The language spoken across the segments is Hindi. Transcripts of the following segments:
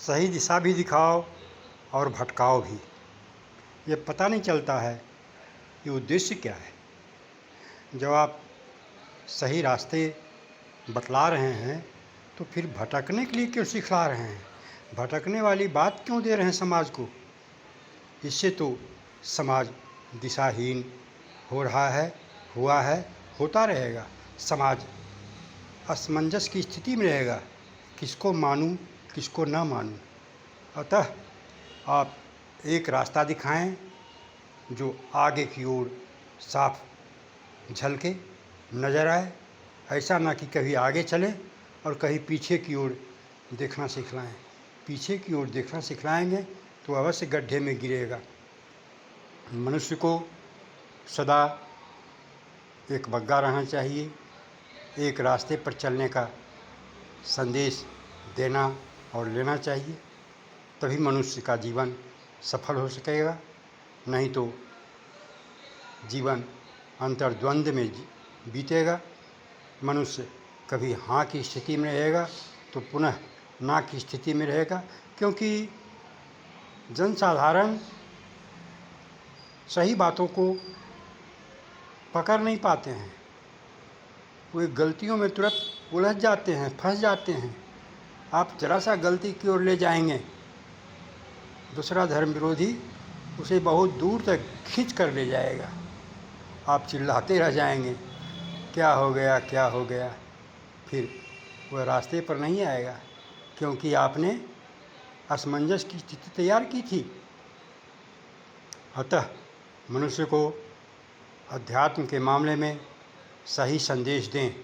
सही दिशा भी दिखाओ और भटकाओ भी। ये पता नहीं चलता है कि उद्देश्य क्या है। जब आप सही रास्ते बतला रहे हैं तो फिर भटकने के लिए क्यों सिखला रहे हैं? भटकने वाली बात क्यों दे रहे हैं समाज को? इससे तो समाज दिशाहीन हो रहा है, हुआ है, होता रहेगा। समाज असमंजस की स्थिति में रहेगा, किसको मानूं, किसको ना मानूं। अतः आप एक रास्ता दिखाएं जो आगे की ओर साफ झलके नज़र आए। ऐसा ना कि कभी आगे चले और कहीं पीछे की ओर देखना सिखलाएं। पीछे की ओर देखना सिखलाएंगे तो अवश्य गड्ढे में गिरेगा। मनुष्य को सदा एक बग्गा रहना चाहिए, एक रास्ते पर चलने का संदेश देना और लेना चाहिए, तभी मनुष्य का जीवन सफल हो सकेगा। नहीं तो जीवन अंतर्द्वंद में बीतेगा। मनुष्य कभी हाँ की स्थिति में रहेगा तो पुनः ना की स्थिति में रहेगा, क्योंकि जनसाधारण सही बातों को पकड़ नहीं पाते हैं। वे गलतियों में तुरंत उलझ जाते हैं, फंस जाते हैं। आप जरा सा गलती की ओर ले जाएंगे, दूसरा धर्म विरोधी उसे बहुत दूर तक खींच कर ले जाएगा। आप चिल्लाते रह जाएंगे, क्या हो गया, क्या हो गया। फिर वह रास्ते पर नहीं आएगा, क्योंकि आपने असमंजस की स्थिति तैयार की थी। अतः मनुष्य को अध्यात्म के मामले में सही संदेश दें,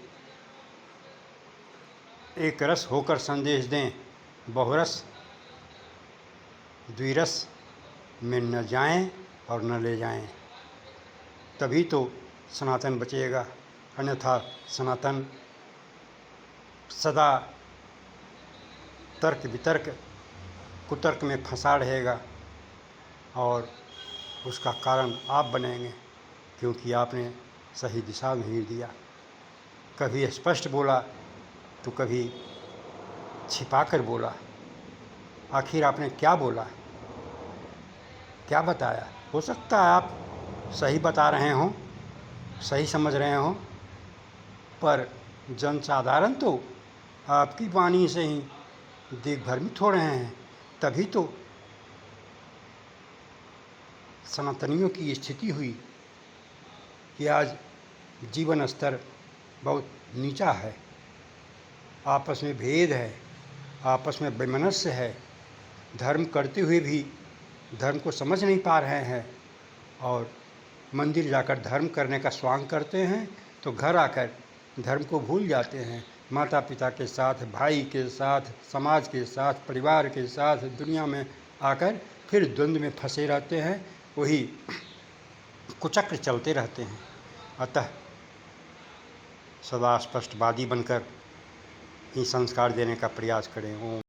एक रस होकर संदेश दें। बहुरस द्विरस में न जाएं और न ले जाएं, तभी तो सनातन बचेगा। अन्यथा सनातन सदा तर्क वितर्क कुतर्क में फंसा रहेगा और उसका कारण आप बनेंगे, क्योंकि आपने सही दिशा नहीं दिया। कभी स्पष्ट बोला तो कभी छिपा कर बोला। आखिर आपने क्या बोला, क्या बताया? हो सकता है आप सही बता रहे हों, सही समझ रहे हों, पर जनसाधारण तो आपकी वाणी से ही दिग्भ्रमित हो रहे हैं। तभी तो सनातनियों की स्थिति हुई कि आज जीवन स्तर बहुत नीचा है, आपस में भेद है, आपस में वैमनस्य है। धर्म करते हुए भी धर्म को समझ नहीं पा रहे हैं और मंदिर जाकर धर्म करने का स्वांग करते हैं तो घर आकर धर्म को भूल जाते हैं। माता पिता के साथ, भाई के साथ, समाज के साथ, परिवार के साथ दुनिया में आकर फिर द्वंद्व में फंसे रहते हैं, वही कुचक्र चलते रहते हैं। अतः सदा स्पष्टवादी बनकर ही संस्कार देने का प्रयास करें।